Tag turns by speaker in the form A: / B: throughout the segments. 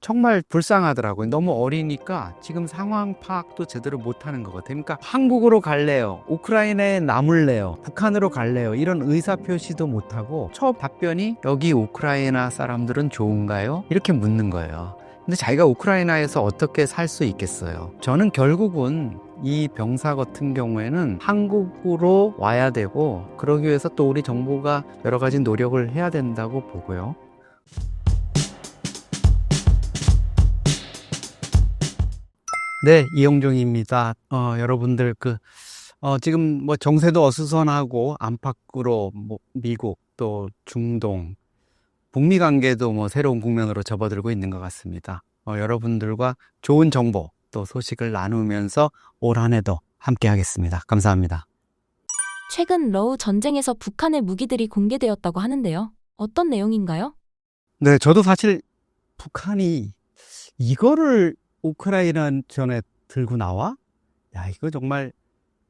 A: 정말 불쌍하더라고요. 너무 어리니까 지금 상황 파악도 제대로 못하는 것 같아요. 그러니까 한국으로 갈래요? 우크라이나에 남을래요? 북한으로 갈래요? 이런 의사표시도 못하고 첫 답변이 여기 우크라이나 사람들은 좋은가요? 이렇게 묻는 거예요. 근데 자기가 우크라이나에서 어떻게 살 수 있겠어요? 저는 결국은 이 병사 같은 경우에는 한국으로 와야 되고, 그러기 위해서 또 우리 정부가 여러 가지 노력을 해야 된다고 보고요. 네, 이영종입니다. 여러분들 지금 뭐 정세도 어수선하고 안팎으로 뭐 미국 또 중동 북미 관계도 뭐 새로운 국면으로 접어들고 있는 것 같습니다. 여러분들과 좋은 정보 또 소식을 나누면서 올 한 해도 함께 하겠습니다. 감사합니다.
B: 최근 러우 전쟁에서 북한의 무기들이 공개되었다고 하는데요. 어떤 내용인가요?
A: 네, 저도 사실 북한이 이거를 우크라이나 전에 들고 나와? 야, 이거 정말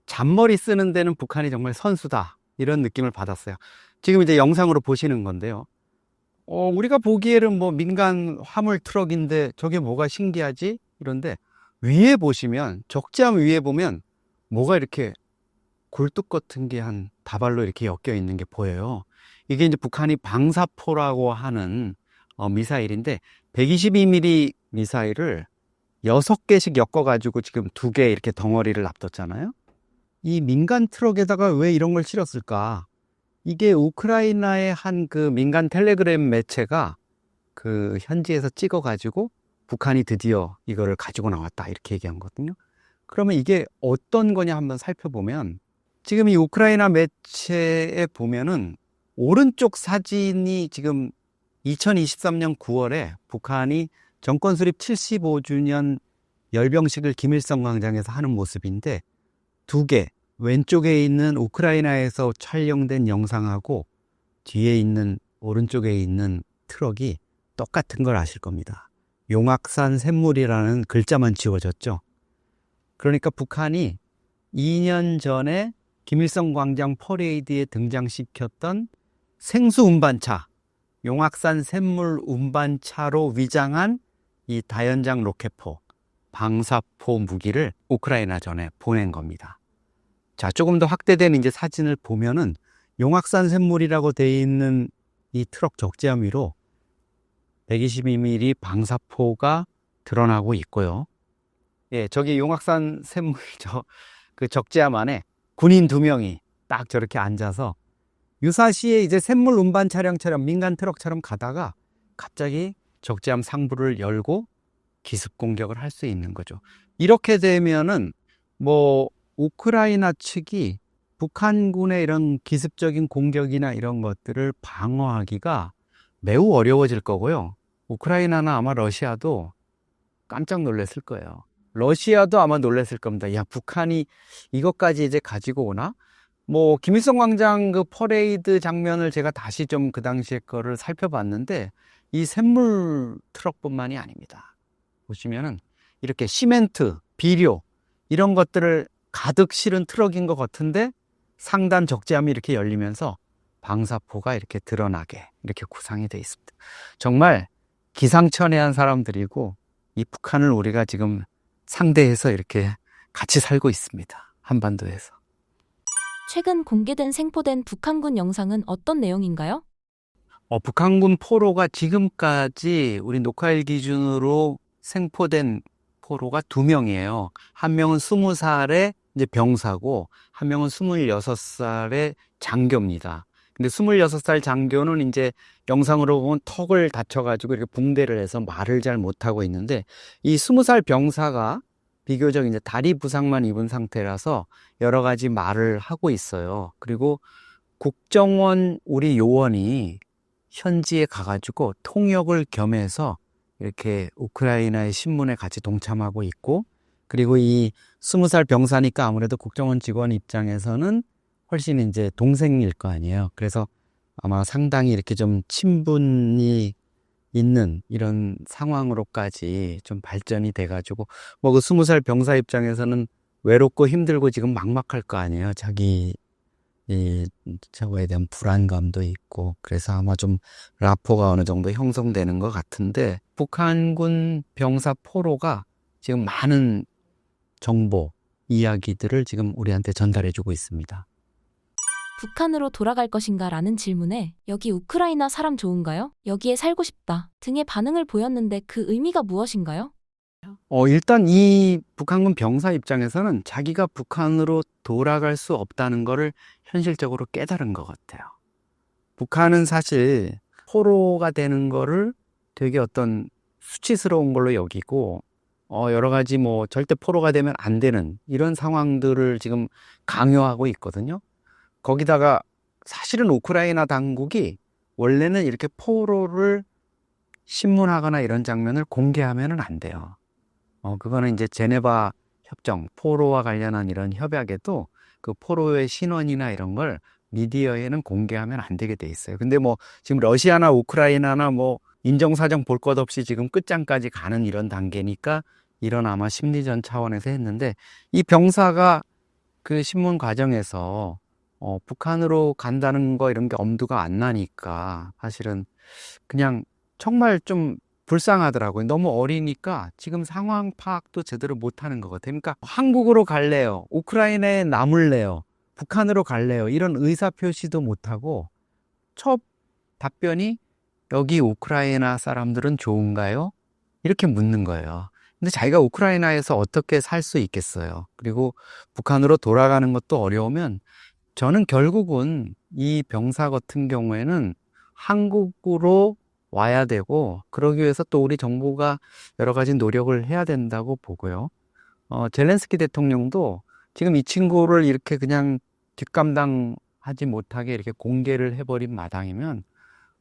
A: 잔머리 쓰는 데는 북한이 정말 선수다. 이런 느낌을 받았어요. 지금 이제 영상으로 보시는 건데요. 우리가 보기에는 뭐 민간 화물 트럭인데 저게 뭐가 신기하지? 이런데 위에 보시면, 적재함 위에 보면 뭐가 이렇게 굴뚝 같은 게 한 다발로 이렇게 엮여 있는 게 보여요. 이게 이제 북한이 방사포라고 하는 미사일인데 122mm 미사일을 6개씩 엮어가지고 지금 2개 이렇게 덩어리를 놔뒀잖아요. 이 민간 트럭에다가 왜 이런 걸 실었을까? 이게 우크라이나의 한 그 민간 텔레그램 매체가 그 현지에서 찍어가지고 북한이 드디어 이거를 가지고 나왔다 이렇게 얘기한 거거든요. 그러면 이게 어떤 거냐 한번 살펴보면, 지금 이 우크라이나 매체에 보면은 오른쪽 사진이 지금 2023년 9월에 북한이 정권 수립 75주년 열병식을 김일성 광장에서 하는 모습인데, 2개, 왼쪽에 있는 우크라이나에서 촬영된 영상하고 뒤에 있는 오른쪽에 있는 트럭이 똑같은 걸 아실 겁니다. 용악산 샘물이라는 글자만 지워졌죠. 그러니까 북한이 2년 전에 김일성 광장 퍼레이드에 등장시켰던 생수 운반차, 용악산 샘물 운반차로 위장한 이 다연장 로켓포, 방사포 무기를 우크라이나 전에 보낸 겁니다. 자, 조금 더 확대된 이제 사진을 보면은 용악산 샘물이라고 되어 있는 이 트럭 적재함 위로 122mm 방사포가 드러나고 있고요. 예, 저기 용악산 샘물 그 적재함 안에 군인 2명이 딱 저렇게 앉아서 유사시에 이제 샘물 운반 차량처럼 민간 트럭처럼 가다가 갑자기 적재함 상부를 열고 기습 공격을 할 수 있는 거죠. 이렇게 되면은 뭐 우크라이나 측이 북한군의 이런 기습적인 공격이나 이런 것들을 방어하기가 매우 어려워질 거고요. 우크라이나나 아마 러시아도 깜짝 놀랐을 거예요. 러시아도 아마 놀랐을 겁니다. 야, 북한이 이것까지 이제 가지고 오나? 뭐 김일성 광장 그 퍼레이드 장면을 제가 다시 좀 그 당시에 거를 살펴봤는데, 이 샘물 트럭뿐만이 아닙니다. 보시면은 이렇게 시멘트, 비료 이런 것들을 가득 실은 트럭인 것 같은데 상단 적재함이 이렇게 열리면서 방사포가 이렇게 드러나게 이렇게 구상이 되어 있습니다. 정말 기상천외한 사람들이고, 이 북한을 우리가 지금 상대해서 이렇게 같이 살고 있습니다. 한반도에서.
B: 최근 공개된 생포된 북한군 영상은 어떤 내용인가요?
A: 북한군 포로가 지금까지 우리 녹화일 기준으로 생포된 포로가 2명이에요. 한 명은 20살의 이제 병사고, 한 명은 26살의 장교입니다. 근데 26살 장교는 이제 영상으로 보면 턱을 다쳐가지고 이렇게 붕대를 해서 말을 잘 못하고 있는데, 이 20살 병사가 비교적 이제 다리 부상만 입은 상태라서 여러 가지 말을 하고 있어요. 그리고 국정원 우리 요원이 현지에 가가지고 통역을 겸해서 이렇게 우크라이나의 신문에 같이 동참하고 있고, 그리고 이 20살 병사니까 아무래도 국정원 직원 입장에서는 훨씬 이제 동생일 거 아니에요. 그래서 아마 상당히 이렇게 좀 친분이 있는 이런 상황으로까지 좀 발전이 돼가지고, 뭐 그 20살 병사 입장에서는 외롭고 힘들고 지금 막막할 거 아니에요. 자기 저거에 대한 불안감도 있고, 그래서 아마 좀 라포가 어느 정도 형성되는 것 같은데, 북한군 병사 포로가 지금 많은 정보, 이야기들을 지금 우리한테 전달해주고 있습니다.
B: 북한으로 돌아갈 것인가 라는 질문에 여기 우크라이나 사람 좋은가요? 여기에 살고 싶다 등의 반응을 보였는데 그 의미가 무엇인가요?
A: 일단 이 북한군 병사 입장에서는 자기가 북한으로 돌아갈 수 없다는 것을 현실적으로 깨달은 것 같아요. 북한은 사실 포로가 되는 거를 되게 어떤 수치스러운 걸로 여기고, 여러 가지 절대 포로가 되면 안 되는 이런 상황들을 지금 강요하고 있거든요. 거기다가 사실은 우크라이나 당국이 원래는 이렇게 포로를 신문하거나 이런 장면을 공개하면 안 돼요. 그거는 이제 제네바 협정, 포로와 관련한 이런 협약에도 그 포로의 신원이나 이런 걸 미디어에는 공개하면 안 되게 돼 있어요. 근데 지금 러시아나 우크라이나나 인정사정 볼 것 없이 지금 끝장까지 가는 이런 단계니까 이런 아마 심리전 차원에서 했는데, 이 병사가 그 신문 과정에서 북한으로 간다는 거 이런 게 엄두가 안 나니까 사실은 그냥 정말 좀 불쌍하더라고요. 너무 어리니까 지금 상황 파악도 제대로 못하는 것 같아요. 그러니까 한국으로 갈래요, 우크라이나에 남을래요, 북한으로 갈래요, 이런 의사표시도 못하고 첫 답변이 여기 우크라이나 사람들은 좋은가요? 이렇게 묻는 거예요. 근데 자기가 우크라이나에서 어떻게 살 수 있겠어요? 그리고 북한으로 돌아가는 것도 어려우면 저는 결국은 이 병사 같은 경우에는 한국으로 와야 되고, 그러기 위해서 또 우리 정부가 여러 가지 노력을 해야 된다고 보고요. 젤렌스키 대통령도 지금 이 친구를 이렇게 그냥 뒷감당하지 못하게 이렇게 공개를 해버린 마당이면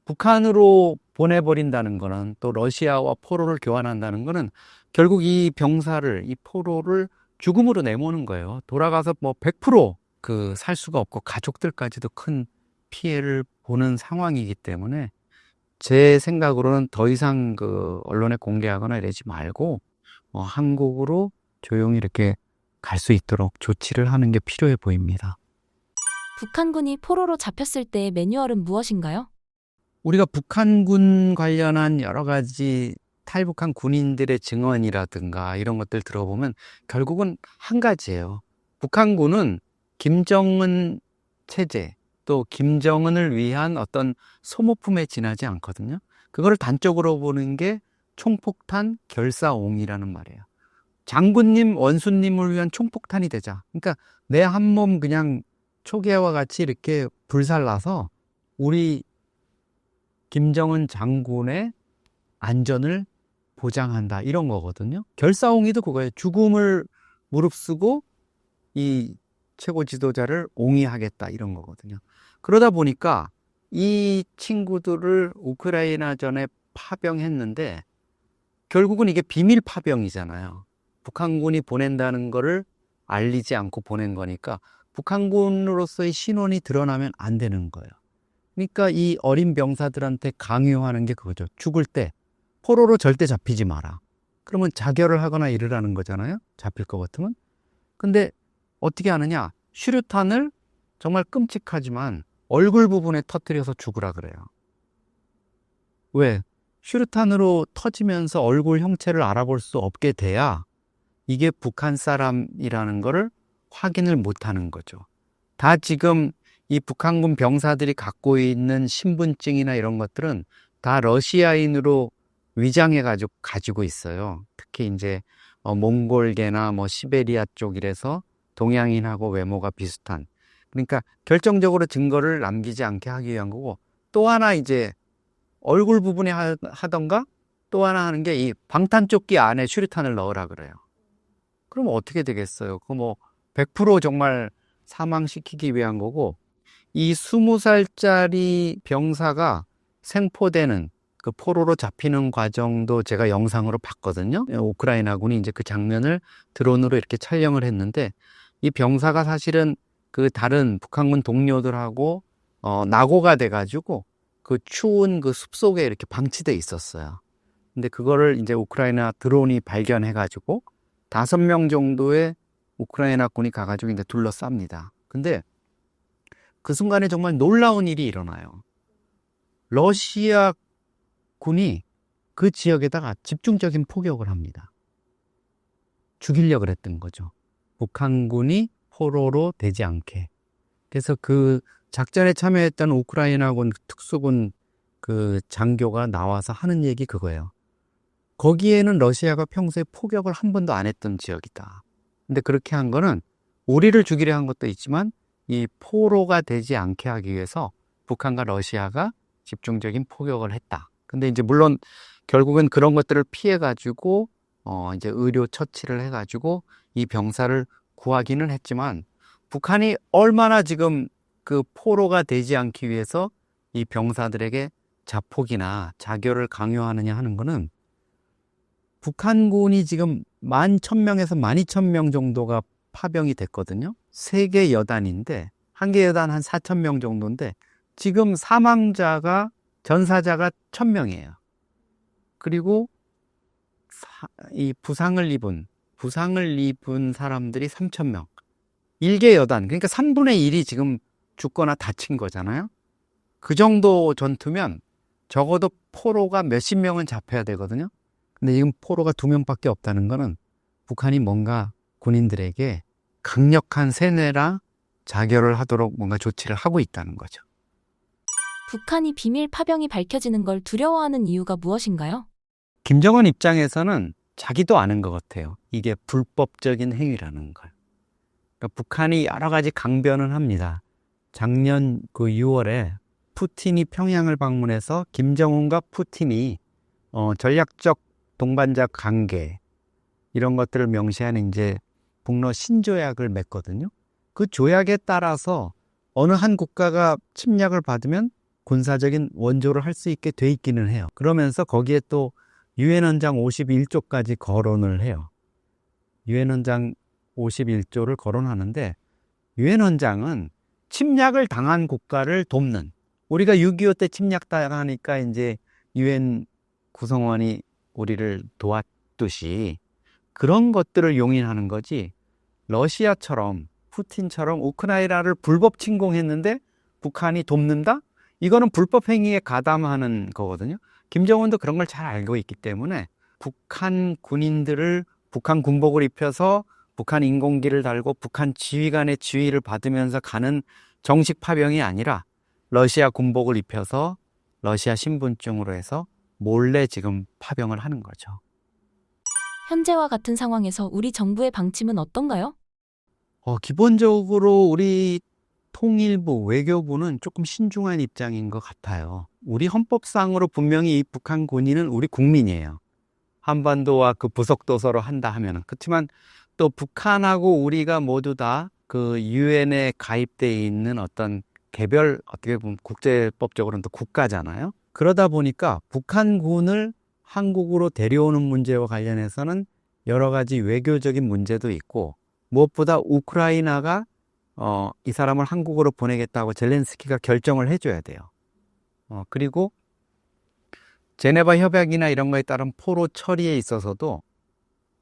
A: 북한으로 보내버린다는 거는, 또 러시아와 포로를 교환한다는 거는 결국 이 병사를, 이 포로를 죽음으로 내모는 거예요. 돌아가서 100% 살 수가 없고 가족들까지도 큰 피해를 보는 상황이기 때문에 제 생각으로는 더 이상 언론에 공개하거나 이러지 말고 한국으로 조용히 이렇게 갈 수 있도록 조치를 하는 게 필요해 보입니다.
B: 북한군이 포로로 잡혔을 때의 매뉴얼은 무엇인가요?
A: 우리가 북한군 관련한 여러 가지 탈북한 군인들의 증언이라든가 이런 것들 들어보면 결국은 한 가지예요. 북한군은 김정은 체제, 또 김정은을 위한 어떤 소모품에 지나지 않거든요. 그걸 단적으로 보는 게 총폭탄 결사옹이라는 말이에요. 장군님, 원수님을 위한 총폭탄이 되자. 그러니까 내 한 몸 그냥 초계와 같이 이렇게 불살라서 우리 김정은 장군의 안전을 보장한다, 이런 거거든요. 결사옹이도 그거예요. 죽음을 무릅쓰고 이 최고 지도자를 옹이하겠다, 이런 거거든요. 그러다 보니까 이 친구들을 우크라이나전에 파병했는데 결국은 이게 비밀 파병이잖아요. 북한군이 보낸다는 거를 알리지 않고 보낸 거니까 북한군으로서의 신원이 드러나면 안 되는 거예요. 그러니까 이 어린 병사들한테 강요하는 게 그거죠. 죽을 때 포로로 절대 잡히지 마라. 그러면 자결을 하거나 이러라는 거잖아요. 잡힐 것 같으면. 근데 어떻게 하느냐? 슈류탄을 정말 끔찍하지만 얼굴 부분에 터뜨려서 죽으라 그래요. 왜? 슈류탄으로 터지면서 얼굴 형체를 알아볼 수 없게 돼야 이게 북한 사람이라는 거를 확인을 못하는 거죠. 다 지금 이 북한군 병사들이 갖고 있는 신분증이나 이런 것들은 다 러시아인으로 위장해가지고 가지고 있어요. 특히 이제 몽골계나 시베리아 쪽이라서 동양인하고 외모가 비슷한. 그러니까 결정적으로 증거를 남기지 않게 하기 위한 거고, 또 하나 이제 얼굴 부분에 하던가 또 하나 하는 게 이 방탄조끼 안에 슈리탄을 넣으라 그래요. 그럼 어떻게 되겠어요? 그거 100% 정말 사망시키기 위한 거고, 이 20살짜리 병사가 생포되는 그 포로로 잡히는 과정도 제가 영상으로 봤거든요. 우크라이나군이 이제 그 장면을 드론으로 이렇게 촬영을 했는데, 이 병사가 사실은 그 다른 북한군 동료들하고 낙오가 돼가지고 그 추운 그 숲속에 이렇게 방치돼 있었어요. 근데 그거를 이제 우크라이나 드론이 발견해가지고 5명 정도의 우크라이나 군이 가가지고 이제 둘러쌉니다. 근데 그 순간에 정말 놀라운 일이 일어나요. 러시아 군이 그 지역에다가 집중적인 포격을 합니다. 죽이려고 했던 거죠. 북한군이 포로로 되지 않게. 그래서 그 작전에 참여했던 우크라이나군 특수군 그 장교가 나와서 하는 얘기 그거예요. 거기에는 러시아가 평소에 포격을 한 번도 안 했던 지역이다. 근데 그렇게 한 거는 우리를 죽이려 한 것도 있지만 이 포로가 되지 않게 하기 위해서 북한과 러시아가 집중적인 포격을 했다. 근데 이제 물론 결국은 그런 것들을 피해 가지고 이제 의료 처치를 해 가지고 이 병사를 구하기는 했지만 북한이 얼마나 지금 그 포로가 되지 않기 위해서 이 병사들에게 자폭이나 자교를 강요하느냐 하는 거는 북한군이 지금 11,000명에서 12,000명 정도가 파병이 됐거든요. 3개 여단인데 한 개 여단 한 4,000명 정도인데 지금 사망자가 전사자가 1,000명이에요. 그리고 이 부상을 입은 사람들이 3,000명. 1개 여단, 그러니까 3분의 1이 지금 죽거나 다친 거잖아요. 그 정도 전투면 적어도 포로가 몇십 명은 잡혀야 되거든요. 근데 지금 포로가 2명밖에 없다는 거는 북한이 뭔가 군인들에게 강력한 세뇌나 자결을 하도록 뭔가 조치를 하고 있다는 거죠.
B: 북한이 비밀 파병이 밝혀지는 걸 두려워하는 이유가 무엇인가요?
A: 김정은 입장에서는 자기도 아는 것 같아요. 이게 불법적인 행위라는 걸. 그러니까 북한이 여러 가지 강변을 합니다. 작년 그 6월에 푸틴이 평양을 방문해서 김정은과 푸틴이 전략적 동반자 관계 이런 것들을 명시하는 이제 북러 신조약을 맺거든요. 그 조약에 따라서 어느 한 국가가 침략을 받으면 군사적인 원조를 할 수 있게 돼 있기는 해요. 그러면서 거기에 또 유엔 헌장 51조까지 거론을 해요. 유엔 헌장 51조를 거론하는데 유엔 헌장은 침략을 당한 국가를 돕는, 우리가 6.25 때 침략당하니까 이제 유엔 구성원이 우리를 도왔듯이 그런 것들을 용인하는 거지, 러시아처럼 푸틴처럼 우크라이나를 불법 침공했는데 북한이 돕는다? 이거는 불법 행위에 가담하는 거거든요. 김정은도 그런 걸 잘 알고 있기 때문에 북한 군인들을 북한 군복을 입혀서 북한 인공기를 달고 북한 지휘관의 지휘를 받으면서 가는 정식 파병이 아니라 러시아 군복을 입혀서 러시아 신분증으로 해서 몰래 지금 파병을 하는 거죠.
B: 현재와 같은 상황에서 우리 정부의 방침은 어떤가요?
A: 기본적으로 우리 통일부, 외교부는 조금 신중한 입장인 것 같아요. 우리 헌법상으로 분명히 이 북한 군인은 우리 국민이에요. 한반도와 그 부속도서로 한다 하면은. 그렇지만 또 북한하고 우리가 모두 다 그 유엔에 가입돼 있는 어떤 개별, 어떻게 보면 국제법적으로는 또 국가잖아요. 그러다 보니까 북한군을 한국으로 데려오는 문제와 관련해서는 여러 가지 외교적인 문제도 있고, 무엇보다 우크라이나가 이 사람을 한국으로 보내겠다고 젤렌스키가 결정을 해줘야 돼요. 그리고 제네바 협약이나 이런 거에 따른 포로 처리에 있어서도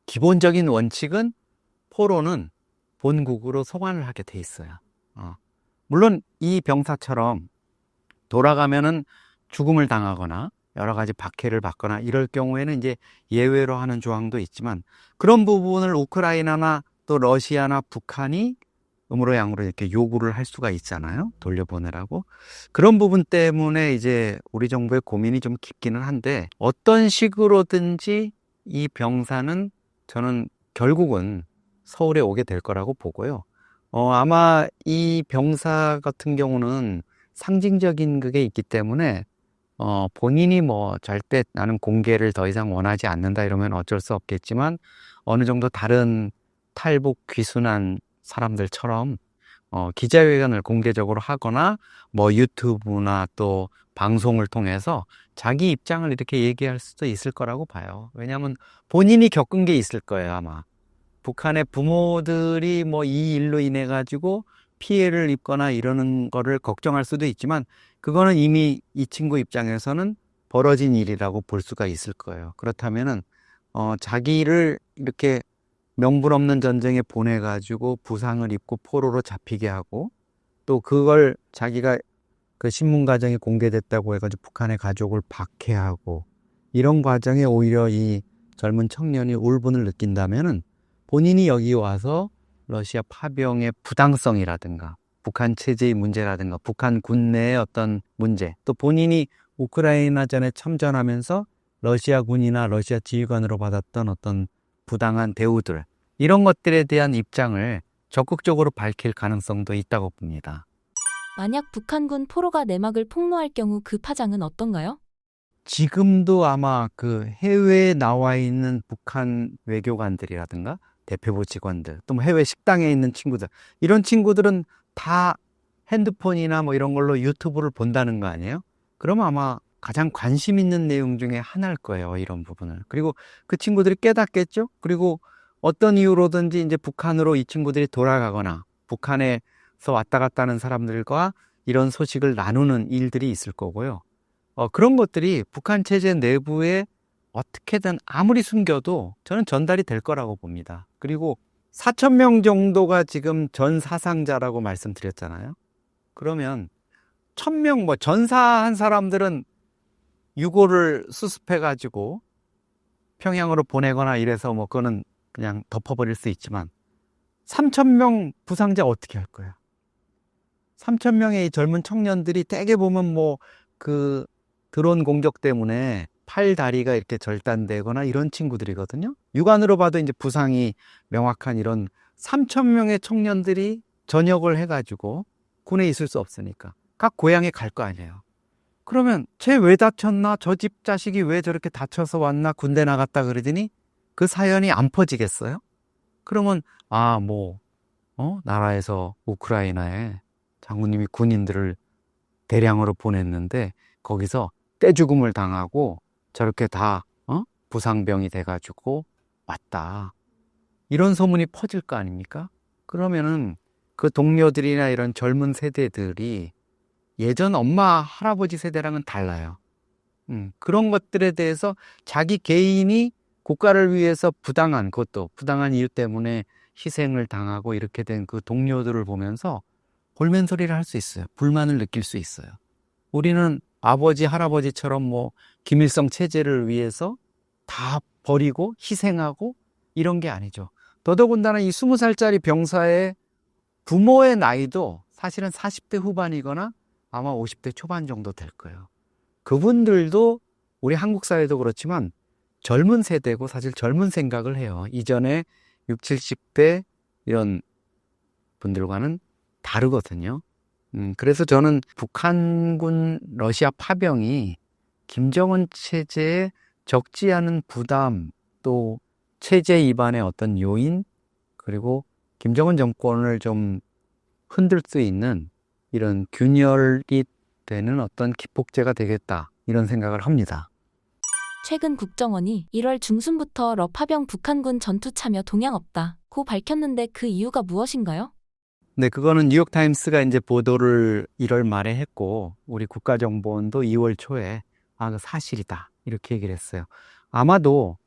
A: 기본적인 원칙은 포로는 본국으로 송환을 하게 돼 있어요. 물론 이 병사처럼 돌아가면은 죽음을 당하거나 여러 가지 박해를 받거나 이럴 경우에는 이제 예외로 하는 조항도 있지만, 그런 부분을 우크라이나나 또 러시아나 북한이 음으로 양으로 이렇게 요구를 할 수가 있잖아요. 돌려보내라고. 그런 부분 때문에 이제 우리 정부의 고민이 좀 깊기는 한데, 어떤 식으로든지 이 병사는 저는 결국은 서울에 오게 될 거라고 보고요. 아마 이 병사 같은 경우는 상징적인 그게 있기 때문에 본인이 뭐 절대 나는 공개를 더 이상 원하지 않는다 이러면 어쩔 수 없겠지만, 어느 정도 다른 탈북 귀순한 사람들처럼 기자회견을 공개적으로 하거나 뭐 유튜브나 또 방송을 통해서 자기 입장을 이렇게 얘기할 수도 있을 거라고 봐요. 왜냐하면 본인이 겪은 게 있을 거예요, 아마. 북한의 부모들이 뭐 이 일로 인해 가지고 피해를 입거나 이러는 거를 걱정할 수도 있지만, 그거는 이미 이 친구 입장에서는 벌어진 일이라고 볼 수가 있을 거예요. 그렇다면은 자기를 이렇게 명분 없는 전쟁에 보내가지고 부상을 입고 포로로 잡히게 하고, 또 그걸 자기가 그 신문 과정에 공개됐다고 해가지고 북한의 가족을 박해하고, 이런 과정에 오히려 이 젊은 청년이 울분을 느낀다면은 본인이 여기 와서 러시아 파병의 부당성이라든가 북한 체제의 문제라든가 북한 군내의 어떤 문제, 또 본인이 우크라이나전에 참전하면서 러시아 군이나 러시아 지휘관으로 받았던 어떤 부당한 대우들, 이런 것들에 대한 입장을 적극적으로 밝힐 가능성도 있다고 봅니다.
B: 만약 북한군 포로가 내막을 폭로할 경우 그 파장은 어떤가요?
A: 지금도 아마 그 해외에 나와 있는 북한 외교관들이라든가 대표부 직원들, 또 뭐 해외 식당에 있는 친구들, 이런 친구들은 다 핸드폰이나 뭐 이런 걸로 유튜브를 본다는 거 아니에요? 그러면 아마 가장 관심 있는 내용 중에 하나일 거예요, 이런 부분을. 그리고 그 친구들이 깨닫겠죠? 그리고 어떤 이유로든지 이제 북한으로 이 친구들이 돌아가거나 북한에서 왔다 갔다 하는 사람들과 이런 소식을 나누는 일들이 있을 거고요. 그런 것들이 북한 체제 내부에 어떻게든 아무리 숨겨도 저는 전달이 될 거라고 봅니다. 그리고 4,000명 정도가 지금 전 사상자라고 말씀드렸잖아요. 그러면 1,000명, 뭐 전사한 사람들은 유고를 수습해가지고 평양으로 보내거나 이래서 뭐 그거는 그냥 덮어버릴 수 있지만 3,000명 부상자 어떻게 할 거야? 3,000명의 이 젊은 청년들이 대개 보면 뭐 그 드론 공격 때문에 팔, 다리가 이렇게 절단되거나 이런 친구들이거든요. 육안으로 봐도 이제 부상이 명확한 이런 3,000명의 청년들이 전역을 해가지고 군에 있을 수 없으니까 각 고향에 갈 거 아니에요. 그러면 쟤 왜 다쳤나? 저 집 자식이 왜 저렇게 다쳐서 왔나? 군대 나갔다 그러더니 그 사연이 안 퍼지겠어요? 그러면 나라에서 우크라이나에 장군님이 군인들을 대량으로 보냈는데 거기서 떼죽음을 당하고 저렇게 다 부상병이 돼가지고 왔다. 이런 소문이 퍼질 거 아닙니까? 그러면은 그 동료들이나 이런 젊은 세대들이 예전 엄마, 할아버지 세대랑은 달라요. 그런 것들에 대해서 자기 개인이 국가를 위해서 그것도 부당한 이유 때문에 희생을 당하고 이렇게 된 그 동료들을 보면서 볼멘 소리를 할 수 있어요. 불만을 느낄 수 있어요. 우리는 아버지, 할아버지처럼 뭐 김일성 체제를 위해서 다 버리고 희생하고 이런 게 아니죠. 더더군다나 이 20살짜리 병사의 부모의 나이도 사실은 40대 후반이거나 아마 50대 초반 정도 될 거예요. 그분들도 우리 한국 사회도 그렇지만 젊은 세대고 사실 젊은 생각을 해요. 이전에 60, 70대 이런 분들과는 다르거든요. 그래서 저는 북한군 러시아 파병이 김정은 체제에 적지 않은 부담, 또 체제 이반의 어떤 요인, 그리고 김정은 정권을 좀 흔들 수 있는 이런 균열이 되는 어떤 기폭제가 되겠다, 이런 생각을 합니다.
B: 최근 국정원이 1월 중순부터 러파병 북한군 전투 참여 동향 없다고 밝혔는데 그 이유가 무엇인가요?
A: 네, 그거는 뉴욕타임스가 이제 보도를 1월 말에 했고, 우리 국가정보원도 2월 초에, 그 사실이다, 이렇게 얘기를 했어요. 아마도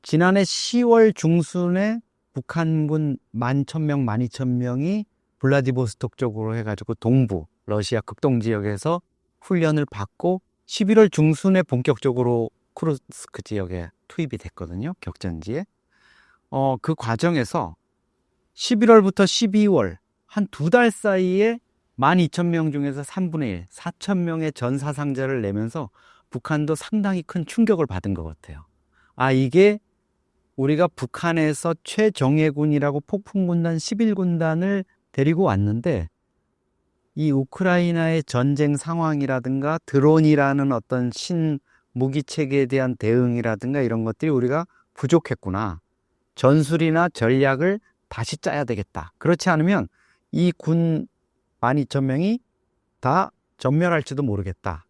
A: 지난해 10월 중순에 북한군 11,000명, 12,000명이 블라디보스톡 쪽으로 해가지고 동부, 러시아 극동 지역에서 훈련을 받고 11월 중순에 본격적으로 쿠르스크 지역에 투입이 됐거든요, 격전지에. 그 과정에서 11월부터 12월, 한 2달 사이에 12,000명 중에서 3분의 1, 4,000명의 전 사상자를 내면서 북한도 상당히 큰 충격을 받은 것 같아요. 이게 우리가 북한에서 최정예군이라고 폭풍군단 11군단을 데리고 왔는데 이 우크라이나의 전쟁 상황이라든가 드론이라는 어떤 신무기체계에 대한 대응이라든가 이런 것들이 우리가 부족했구나. 전술이나 전략을 다시 짜야 되겠다. 그렇지 않으면 이 군 12,000명이 다 전멸할지도 모르겠다.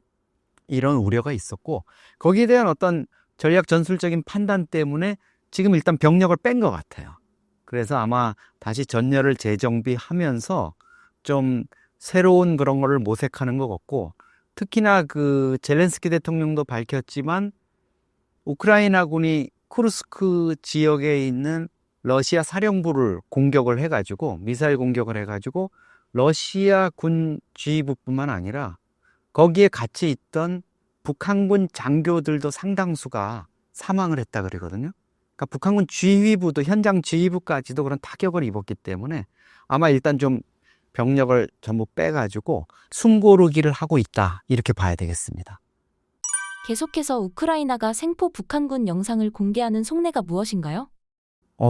A: 이런 우려가 있었고, 거기에 대한 어떤 전략 전술적인 판단 때문에 지금 일단 병력을 뺀 것 같아요. 그래서 아마 다시 전열을 재정비하면서 좀 새로운 그런 거를 모색하는 것 같고, 특히나 그 젤렌스키 대통령도 밝혔지만 우크라이나군이 쿠르스크 지역에 있는 러시아 사령부를 공격을 해가지고 미사일 공격을 해가지고 러시아 군 지휘부뿐만 아니라 거기에 같이 있던 북한군 장교들도 상당수가 사망을 했다 그러거든요. 그러니까 북한군 지휘부도 현장 지휘부까지도 그런 타격을 입었기 때문에 아마 일단 좀 병력을 전부 빼가지고 숨고르기를 하고 있다 이렇게 봐야 되겠습니다.
B: 계속해서 우크라이나가 생포 북한군 영상을 공개하는 속내가 무엇인가요?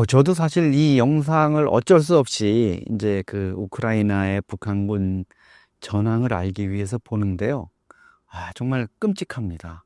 A: 저도 사실 이 영상을 어쩔 수 없이 이제 그 우크라이나의 북한군 전황을 알기 위해서 보는데요. 정말 끔찍합니다.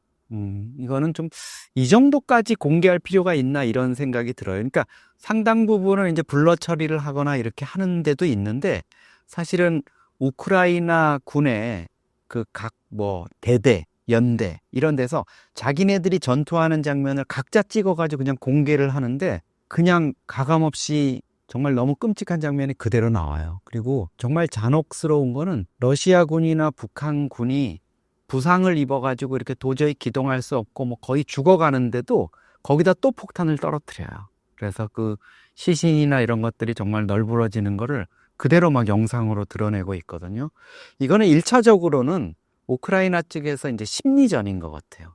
A: 이거는 좀 이 정도까지 공개할 필요가 있나 이런 생각이 들어요. 그러니까 상당 부분은 이제 블러 처리를 하거나 이렇게 하는 데도 있는데 사실은 우크라이나 군의 그 각 뭐 대대, 연대 이런 데서 자기네들이 전투하는 장면을 각자 찍어가지고 그냥 공개를 하는데 그냥 가감없이 정말 너무 끔찍한 장면이 그대로 나와요. 그리고 정말 잔혹스러운 거는 러시아군이나 북한군이 부상을 입어가지고 이렇게 도저히 기동할 수 없고 뭐 거의 죽어가는데도 거기다 또 폭탄을 떨어뜨려요. 그래서 그 시신이나 이런 것들이 정말 널브러지는 거를 그대로 막 영상으로 드러내고 있거든요. 이거는 1차적으로는 우크라이나 측에서 이제 심리전인 것 같아요.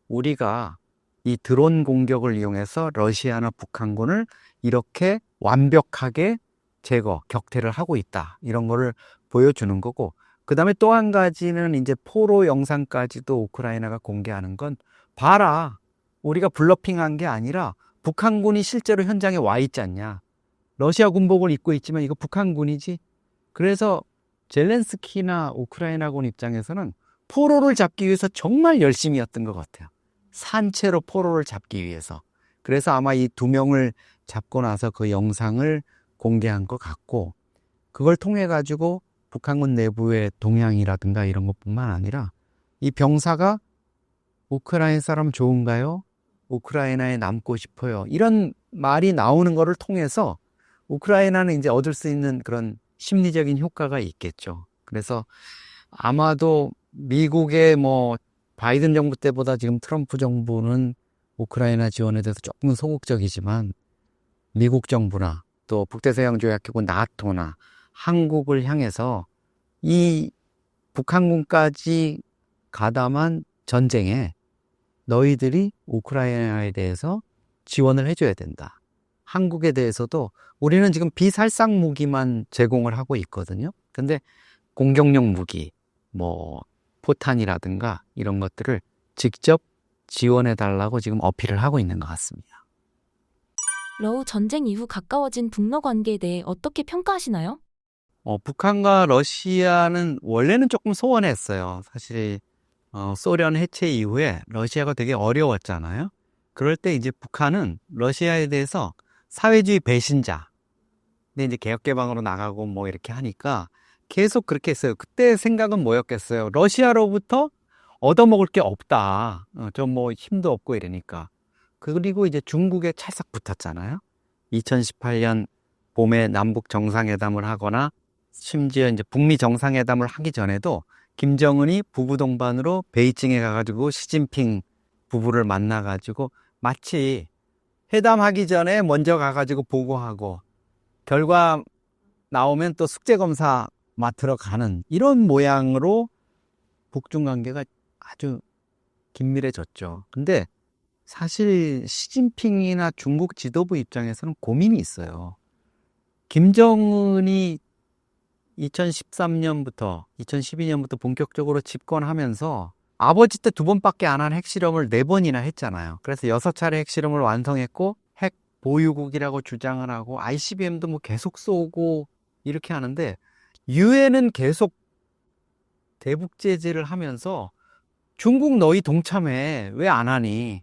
A: 우리가 이 드론 공격을 이용해서 러시아나 북한군을 이렇게 완벽하게 제거, 격퇴를 하고 있다. 이런 거를 보여주는 거고, 그 다음에 또 한 가지는 이제 포로 영상까지도 우크라이나가 공개하는 건 봐라. 우리가 블러핑한 게 아니라 북한군이 실제로 현장에 와 있지 않냐. 러시아 군복을 입고 있지만 이거 북한군이지. 그래서 젤렌스키나 우크라이나군 입장에서는 포로를 잡기 위해서 정말 열심히 했던 것 같아요. 산채로 포로를 잡기 위해서. 그래서 아마 이 2명을 잡고 나서 그 영상을 공개한 것 같고, 그걸 통해 가지고 북한군 내부의 동향이라든가 이런 것뿐만 아니라 이 병사가 우크라이나 사람 좋은가요? 우크라이나에 남고 싶어요. 이런 말이 나오는 거를 통해서 우크라이나는 이제 얻을 수 있는 그런 심리적인 효과가 있겠죠. 그래서 아마도 미국의 뭐 바이든 정부 때보다 지금 트럼프 정부는 우크라이나 지원에 대해서 조금 소극적이지만 미국 정부나 또 북대서양조약기구 나토나 한국을 향해서 이 북한군까지 가담한 전쟁에 너희들이 우크라이나에 대해서 지원을 해줘야 된다. 한국에 대해서도 우리는 지금 비살상 무기만 제공을 하고 있거든요. 근데 공격용 무기, 뭐 포탄이라든가 이런 것들을 직접 지원해 달라고 지금 어필을 하고 있는 것 같습니다.
B: 러우 전쟁 이후 가까워진 북러 관계에 대해 어떻게 평가하시나요?
A: 북한과 러시아는 원래는 조금 소원했어요. 사실 소련 해체 이후에 러시아가 되게 어려웠잖아요. 그럴 때 이제 북한은 러시아에 대해서 사회주의 배신자, 근데 이제 개혁개방으로 나가고 뭐 이렇게 하니까 계속 그렇게 했어요. 그때 생각은 뭐였겠어요? 러시아로부터 얻어먹을 게 없다. 좀 뭐 힘도 없고 이러니까. 그리고 이제 중국에 찰싹 붙었잖아요. 2018년 봄에 남북 정상회담을 하거나 심지어 이제 북미 정상회담을 하기 전에도 김정은이 부부 동반으로 베이징에 가가지고 시진핑 부부를 만나가지고 마치 회담하기 전에 먼저 가가지고 보고하고 결과 나오면 또 숙제검사 맡으러 가는 이런 모양으로 북중 관계가 아주 긴밀해졌죠. 근데 사실 시진핑이나 중국 지도부 입장에서는 고민이 있어요. 김정은이 2013년부터 2012년부터 본격적으로 집권하면서 아버지 때 2번밖에 안 한 핵실험을 4번이나 했잖아요. 그래서 6차례 핵실험을 완성했고 핵 보유국이라고 주장을 하고 ICBM도 뭐 계속 쏘고 이렇게 하는데 유엔은 계속 대북 제재를 하면서 중국 너희 동참해 왜 안 하니?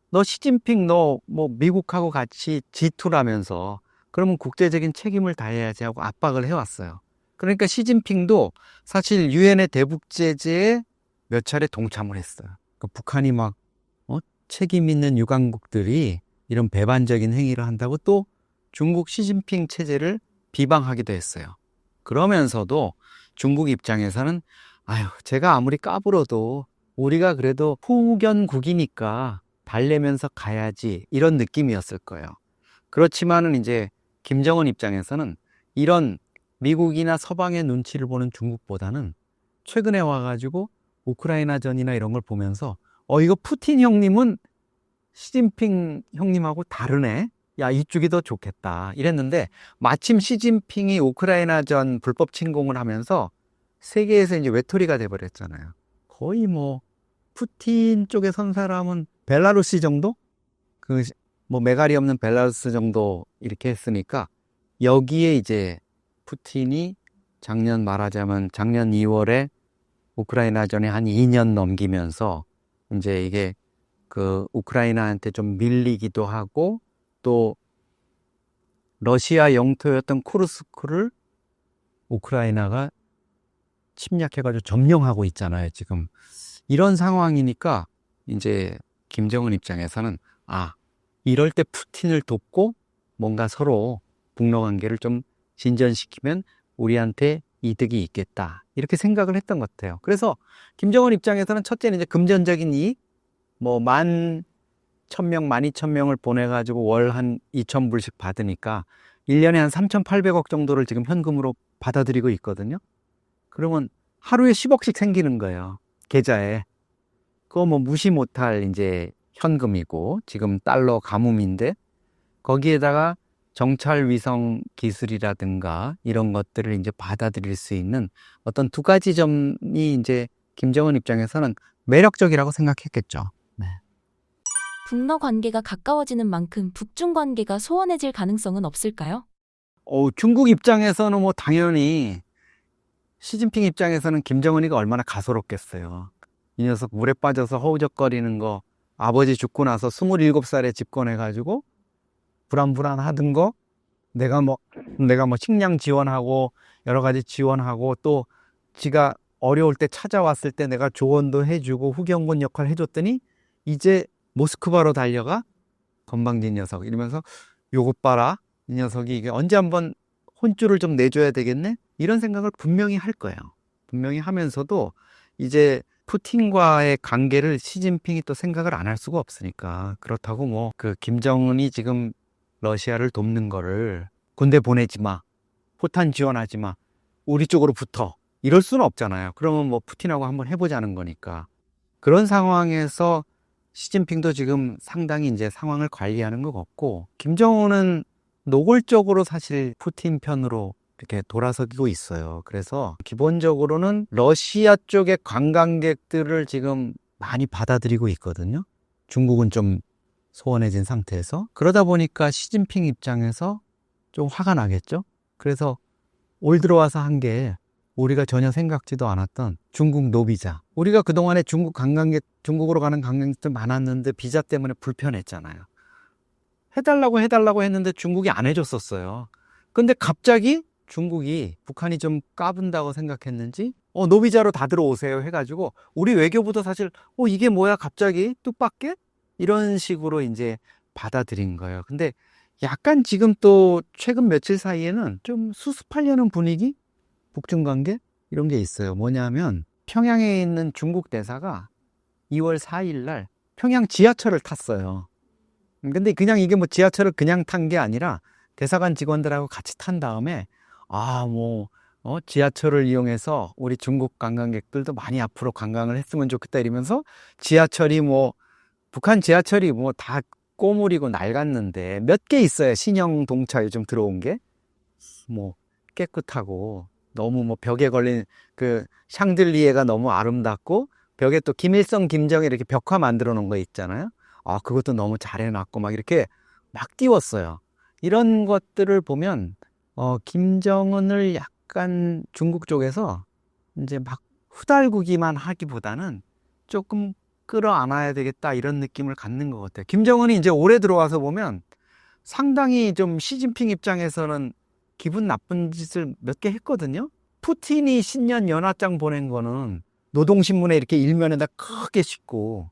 A: 너 시진핑 너 뭐 미국하고 같이 G2라면서 그러면 국제적인 책임을 다해야지 하고 압박을 해왔어요. 그러니까 시진핑도 사실 유엔의 대북 제재에 몇 차례 동참을 했어요. 그러니까 북한이 막 책임 있는 유강국들이 이런 배반적인 행위를 한다고 또 중국 시진핑 체제를 비방하기도 했어요. 그러면서도 중국 입장에서는 제가 아무리 까불어도 우리가 그래도 후견국이니까 달래면서 가야지 이런 느낌이었을 거예요. 그렇지만은 이제 김정은 입장에서는 이런 미국이나 서방의 눈치를 보는 중국보다는 최근에 와가지고 우크라이나전이나 이런 걸 보면서 이거 푸틴 형님은 시진핑 형님하고 다르네. 야, 이쪽이 더 좋겠다. 이랬는데 마침 시진핑이 우크라이나전 불법 침공을 하면서 세계에서 이제 외톨이가 돼버렸잖아요. 거의 뭐 푸틴 쪽에 선 사람은 벨라루시 정도? 뭐 메갈이 없는 벨라루스 정도 이렇게 했으니까 여기에 이제 푸틴이 말하자면 작년 2월에 우크라이나전에 한 2년 넘기면서 이제 이게 그 우크라이나한테 좀 밀리기도 하고 또 러시아 영토였던 쿠르스크를 우크라이나가 침략해가지고 점령하고 있잖아요, 지금. 이런 상황이니까 이제 김정은 입장에서는 이럴 때 푸틴을 돕고 뭔가 서로 북러 관계를 좀 진전시키면 우리한테 이득이 있겠다. 이렇게 생각을 했던 것 같아요. 그래서 김정은 입장에서는 첫째는 이제 금전적인 이익, 뭐 11,000명, 12,000명을 보내가지고 월 한 2,000불씩 받으니까 1년에 한 3,800억 정도를 지금 현금으로 받아들이고 있거든요. 그러면 하루에 10억씩 생기는 거예요, 계좌에. 그거 뭐 무시 못할 이제 현금이고, 지금 달러 가뭄인데, 거기에다가 정찰 위성 기술이라든가 이런 것들을 이제 받아들일 수 있는 어떤 두 가지 점이 이제 김정은 입장에서는 매력적이라고 생각했겠죠. 네.
B: 북러 관계가 가까워지는 만큼 북중 관계가 소원해질 가능성은 없을까요?
A: 중국 입장에서는 뭐 당연히 시진핑 입장에서는 김정은이가 얼마나 가소롭겠어요. 이 녀석 물에 빠져서 허우적거리는 거 아버지 죽고 나서 27살에 집권해가지고 불안불안하던 거 내가 뭐 식량 지원하고 여러 가지 지원하고 또 지가 어려울 때 찾아왔을 때 내가 조언도 해주고 후경군 역할 해줬더니 이제 모스크바로 달려가 건방진 녀석 이러면서 요것 봐라 이 녀석이 이게 언제 한번 혼쭐을 좀 내줘야 되겠네 이런 생각을 분명히 할 거예요. 분명히 하면서도 이제 푸틴과의 관계를 시진핑이 또 생각을 안 할 수가 없으니까 그렇다고 뭐 그 김정은이 지금 러시아를 돕는 거를 군대 보내지 마, 포탄 지원하지 마, 우리 쪽으로 붙어 이럴 수는 없잖아요. 그러면 뭐 푸틴하고 한번 해보자는 거니까 그런 상황에서 시진핑도 지금 상당히 이제 상황을 관리하는 것 같고 김정은은 노골적으로 사실 푸틴 편으로 이렇게 돌아서고 있어요. 그래서 기본적으로는 러시아 쪽의 관광객들을 지금 많이 받아들이고 있거든요. 중국은 좀 소원해진 상태에서. 그러다 보니까 시진핑 입장에서 좀 화가 나겠죠. 그래서 올 들어와서 한 게 우리가 전혀 생각지도 않았던 중국 노비자. 우리가 그동안에 중국으로 가는 관광객들 많았는데 비자 때문에 불편했잖아요. 해달라고 했는데 중국이 안 해줬었어요. 근데 갑자기 중국이 북한이 좀 까분다고 생각했는지 노비자로 다 들어오세요 해가지고 우리 외교부도 사실 이게 뭐야 갑자기 뜻밖의 이런 식으로 이제 받아들인 거예요. 근데 약간 지금 또 최근 며칠 사이에는 좀 수습하려는 분위기? 북중 관계? 이런 게 있어요. 뭐냐면 평양에 있는 중국 대사가 2월 4일 날 평양 지하철을 탔어요. 근데 그냥 이게 뭐 지하철을 그냥 탄 게 아니라 대사관 직원들하고 같이 탄 다음에 지하철을 이용해서 우리 중국 관광객들도 많이 앞으로 관광을 했으면 좋겠다 이러면서 지하철이 북한 지하철이 다 꼬물이고 낡았는데 몇 개 있어요. 신형 동차 요즘 들어온 게 깨끗하고 너무 벽에 걸린 그 샹들리에가 너무 아름답고 벽에 또 김일성, 김정일 이렇게 벽화 만들어 놓은 거 있잖아요. 그것도 너무 잘 해놨고 막 이렇게 막 띄웠어요. 이런 것들을 보면 김정은을 약간 중국 쪽에서 이제 막 후달구기만 하기보다는 조금 끌어안아야 되겠다 이런 느낌을 갖는 것 같아요. 김정은이 이제 올해 들어와서 보면 상당히 좀 시진핑 입장에서는 기분 나쁜 짓을 몇 개 했거든요. 푸틴이 신년 연하장 보낸 거는 노동신문에 이렇게 일면에다 크게 싣고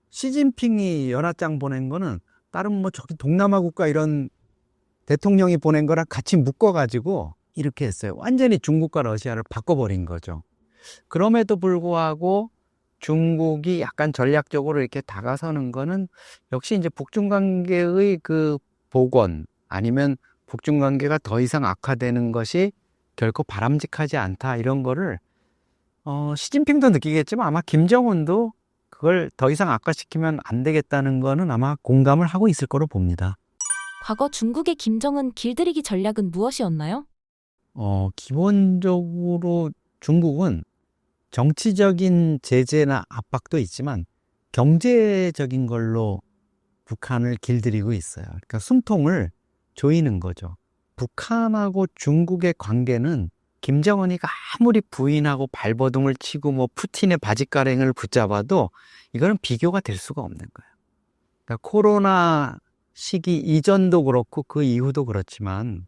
A: 시진핑이 연하장 보낸 거는 다른 저기 동남아 국가 이런 대통령이 보낸 거랑 같이 묶어가지고 이렇게 했어요. 완전히 중국과 러시아를 바꿔버린 거죠. 그럼에도 불구하고 중국이 약간 전략적으로 이렇게 다가서는 거는 역시 이제 북중 관계의 그 복원 아니면 북중 관계가 더 이상 악화되는 것이 결코 바람직하지 않다 이런 거를 시진핑도 느끼겠지만 아마 김정은도 그걸 더 이상 악화시키면 안 되겠다는 거는 아마 공감을 하고 있을 거로 봅니다.
B: 과거 중국의 김정은 길들이기 전략은 무엇이었나요?
A: 기본적으로 중국은 정치적인 제재나 압박도 있지만 경제적인 걸로 북한을 길들이고 있어요. 그러니까 숨통을 조이는 거죠. 북한하고 중국의 관계는 김정은이가 아무리 부인하고 발버둥을 치고 뭐 푸틴의 바짓가랭을 붙잡아도 이거는 비교가 될 수가 없는 거예요. 그러니까 코로나 시기 이전도 그렇고 그 이후도 그렇지만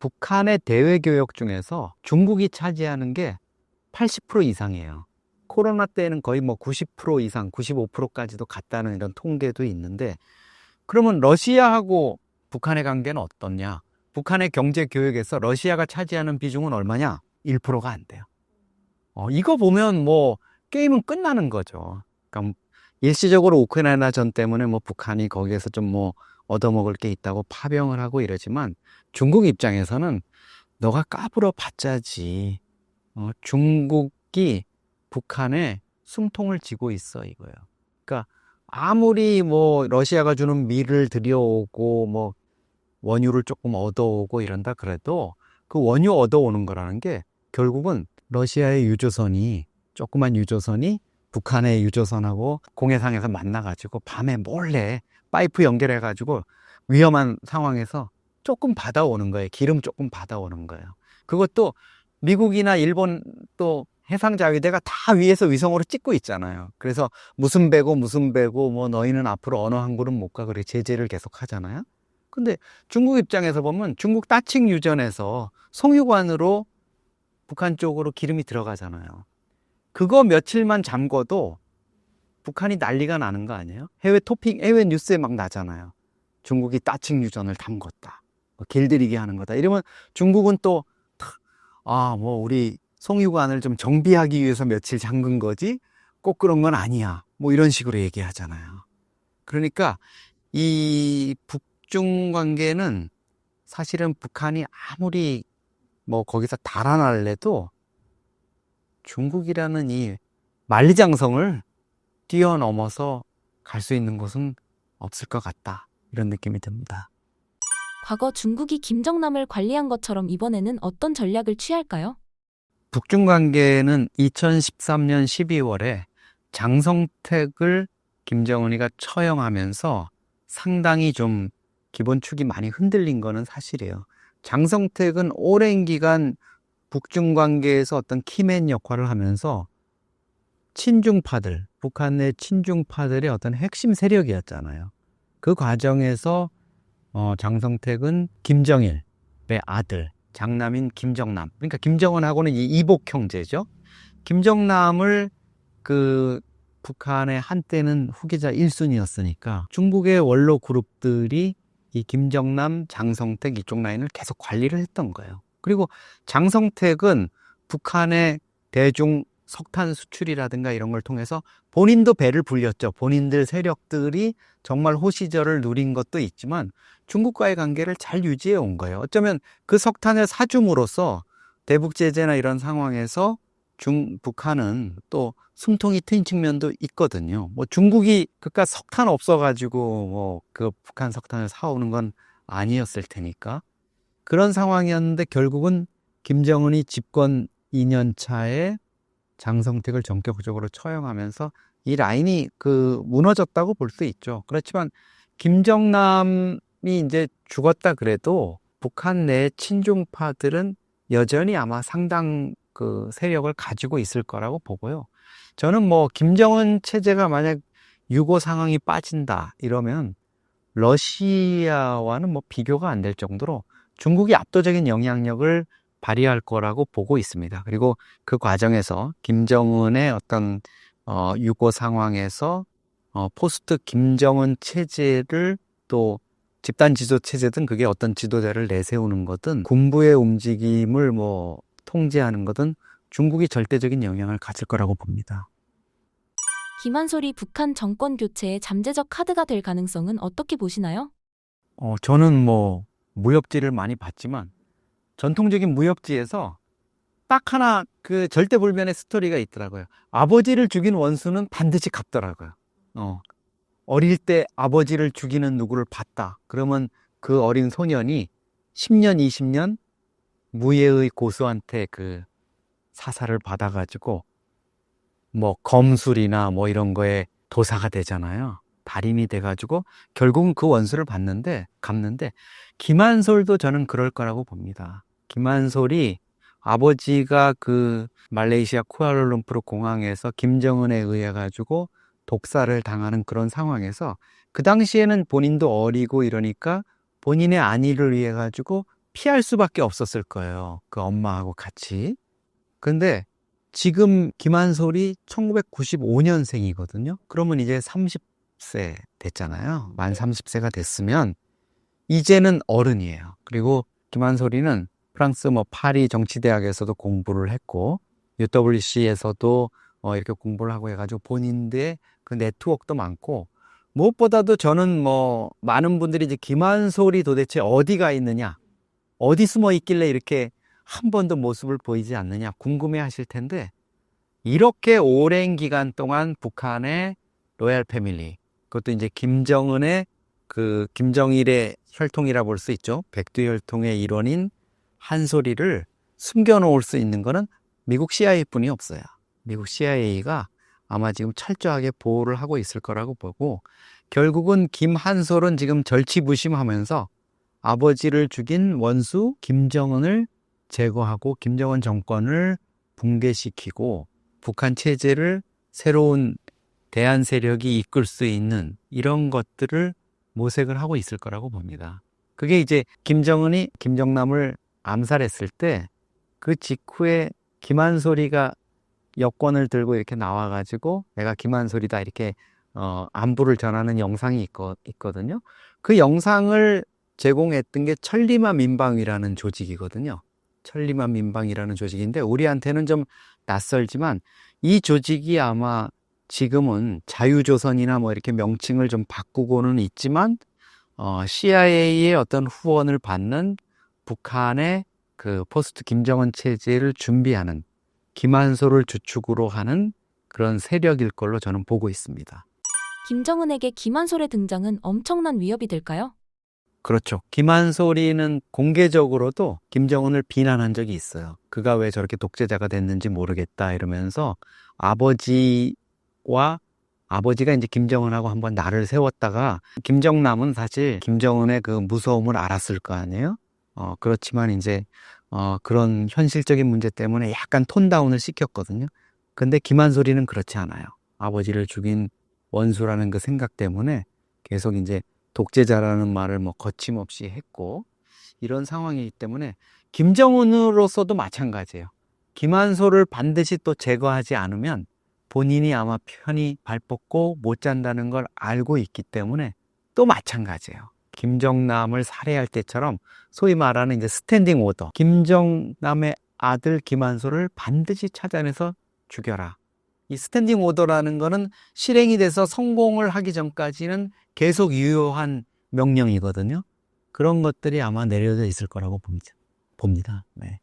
A: 북한의 대외 교역 중에서 중국이 차지하는 게 80% 이상이에요. 코로나 때는 거의 뭐 90% 이상, 95%까지도 갔다는 이런 통계도 있는데, 그러면 러시아하고 북한의 관계는 어떻냐? 북한의 경제 교역에서 러시아가 차지하는 비중은 얼마냐? 1%가 안 돼요. 이거 보면 뭐 게임은 끝나는 거죠. 그러니까 일시적으로 우크라이나 전 때문에 뭐 북한이 거기에서 좀 뭐 얻어먹을 게 있다고 파병을 하고 이러지만 중국 입장에서는 너가 까불어 봤자지. 중국이 북한에 숨통을 쥐고 있어 이거예요. 그러니까 아무리 뭐 러시아가 주는 밀을 들여오고 뭐 원유를 조금 얻어오고 이런다 그래도 그 원유 얻어오는 거라는 게 결국은 러시아의 유조선이 조그만 유조선이 북한의 유조선하고 공해상에서 만나가지고 밤에 몰래 파이프 연결해가지고 위험한 상황에서 조금 받아오는 거예요. 기름 조금 받아오는 거예요. 그것도 미국이나 일본 또 해상자위대가 다 위에서 위성으로 찍고 있잖아요. 그래서 무슨 배고 뭐 너희는 앞으로 어느 항구는 못 가 그래 제재를 계속 하잖아요. 근데 중국 입장에서 보면 중국 따칭 유전에서 송유관으로 북한 쪽으로 기름이 들어가잖아요. 그거 며칠만 잠궈도 북한이 난리가 나는 거 아니에요? 해외 뉴스에 막 나잖아요. 중국이 따칭 유전을 담궜다. 길들이게 하는 거다. 이러면 중국은 또 뭐 우리 송유관을 좀 정비하기 위해서 며칠 잠근 거지 꼭 그런 건 아니야. 뭐 이런 식으로 얘기하잖아요. 그러니까 이 북중 관계는 사실은 북한이 아무리 뭐 거기서 달아날래도 중국이라는 이 만리장성을 뛰어넘어서 갈 수 있는 곳은 없을 것 같다. 이런 느낌이 듭니다.
B: 과거 중국이 김정남을 관리한 것처럼 이번에는 어떤 전략을 취할까요?
A: 북중 관계는 2013년 12월에 장성택을 김정은이가 처형하면서 상당히 좀 기본축이 많이 흔들린 거는 사실이에요. 장성택은 오랜 기간 북중 관계에서 어떤 키맨 역할을 하면서 친중파들, 북한의 친중파들의 어떤 핵심 세력이었잖아요. 그 과정에서 장성택은 김정일의 아들, 장남인 김정남. 그러니까 김정은하고는 이복 형제죠. 김정남을 그 북한의 한때는 후계자 1순위였으니까 중국의 원로 그룹들이 이 김정남, 장성택 이쪽 라인을 계속 관리를 했던 거예요. 그리고 장성택은 북한의 대중 석탄 수출이라든가 이런 걸 통해서 본인도 배를 불렸죠. 본인들 세력들이 정말 호시절을 누린 것도 있지만 중국과의 관계를 잘 유지해 온 거예요. 어쩌면 그 석탄을 사줌으로써 대북 제재나 이런 상황에서 북한은 또 숨통이 트인 측면도 있거든요. 뭐 중국이 그깟 석탄 없어가지고 뭐 그 북한 석탄을 사오는 건 아니었을 테니까 그런 상황이었는데 결국은 김정은이 집권 2년 차에 장성택을 전격적으로 처형하면서 이 라인이 무너졌다고 볼 수 있죠. 그렇지만 김정남이 이제 죽었다 그래도 북한 내 친중파들은 여전히 아마 상당 세력을 가지고 있을 거라고 보고요. 저는 뭐 김정은 체제가 만약 유고 상황이 빠진다 이러면 러시아와는 뭐 비교가 안 될 정도로 중국이 압도적인 영향력을 발휘할 거라고 보고 있습니다. 그리고 그 과정에서 김정은의 어떤 유고 상황에서 포스트 김정은 체제를 또 집단 지도 체제든 그게 어떤 지도자를 내세우는 거든 군부의 움직임을 뭐 통제하는 거든 중국이 절대적인 영향을 가질 거라고 봅니다.
B: 김한솔이 북한 정권 교체의 잠재적 카드가 될 가능성은 어떻게 보시나요?
A: 저는 뭐 무협지를 많이 봤지만 전통적인 무협지에서 딱 하나 그 절대불변의 스토리가 있더라고요. 아버지를 죽인 원수는 반드시 갚더라고요. 어릴 때 아버지를 죽이는 누구를 봤다. 그러면 그 어린 소년이 10년, 20년 무예의 고수한테 그 사사를 받아가지고 뭐 검술이나 뭐 이런 거에 도사가 되잖아요. 달인이 돼가지고 결국은 그 원수를 갚는데 김한솔도 저는 그럴 거라고 봅니다. 김한솔이 아버지가 그 말레이시아 쿠알라룸푸르 공항에서 김정은에 의해 가지고 독살을 당하는 그런 상황에서 그 당시에는 본인도 어리고 이러니까 본인의 안위를 위해 가지고 피할 수밖에 없었을 거예요. 그 엄마하고 같이. 근데 지금 김한솔이 1995년생이거든요. 그러면 이제 30세 됐잖아요. 만 30세가 됐으면 이제는 어른이에요. 그리고 김한솔이는 프랑스 뭐 파리 정치대학에서도 공부를 했고 UWC에서도 이렇게 공부를 하고 해가지고 본인의 그 네트워크도 많고 무엇보다도 저는 뭐 많은 분들이 이제 김한솔이 도대체 어디가 있느냐, 어디 숨어 있길래 이렇게 한 번도 모습을 보이지 않느냐 궁금해 하실 텐데 이렇게 오랜 기간 동안 북한의 로얄 패밀리, 그것도 이제 김정은의 그 김정일의 혈통이라 볼 수 있죠. 백두 혈통의 일원인 한솔이를 숨겨놓을 수 있는 거는 미국 CIA뿐이 없어요. 미국 CIA가 아마 지금 철저하게 보호를 하고 있을 거라고 보고 결국은 김한솔은 지금 절치부심하면서 아버지를 죽인 원수 김정은을 제거하고 김정은 정권을 붕괴시키고 북한 체제를 새로운 대안 세력이 이끌 수 있는 이런 것들을 모색을 하고 있을 거라고 봅니다. 그게 이제 김정은이 김정남을 암살했을 때 그 직후에 김한솔이가 여권을 들고 이렇게 나와가지고 내가 김한솔이다 이렇게 안부를 전하는 영상이 있거든요. 그 영상을 제공했던 게 천리마 민방위라는 조직이거든요. 천리마 민방위라는 조직인데 우리한테는 좀 낯설지만 이 조직이 아마 지금은 자유조선이나 뭐 이렇게 명칭을 좀 바꾸고는 있지만 CIA의 어떤 후원을 받는 북한의 그 포스트 김정은 체제를 준비하는 김한솔을 주축으로 하는 그런 세력일 걸로 저는 보고 있습니다.
B: 김정은에게 김한솔의 등장은 엄청난 위협이 될까요?
A: 그렇죠. 김한솔이는 공개적으로도 김정은을 비난한 적이 있어요. 그가 왜 저렇게 독재자가 됐는지 모르겠다 이러면서 아버지가 이제 김정은하고 한번 날을 세웠다가 김정남은 사실 김정은의 그 무서움을 알았을 거 아니에요? 그렇지만 이제 그런 현실적인 문제 때문에 약간 톤다운을 시켰거든요. 근데 김한솔이는 그렇지 않아요. 아버지를 죽인 원수라는 그 생각 때문에 계속 이제 독재자라는 말을 뭐 거침없이 했고 이런 상황이기 때문에 김정은으로서도 마찬가지예요. 김한솔을 반드시 또 제거하지 않으면 본인이 아마 편히 발 뻗고 못 잔다는 걸 알고 있기 때문에 또 마찬가지예요. 김정남을 살해할 때처럼 소위 말하는 이제 스탠딩 오더. 김정남의 아들 김한솔을 반드시 찾아내서 죽여라. 이 스탠딩 오더라는 거는 실행이 돼서 성공을 하기 전까지는 계속 유효한 명령이거든요. 그런 것들이 아마 내려져 있을 거라고 봅니다. 네.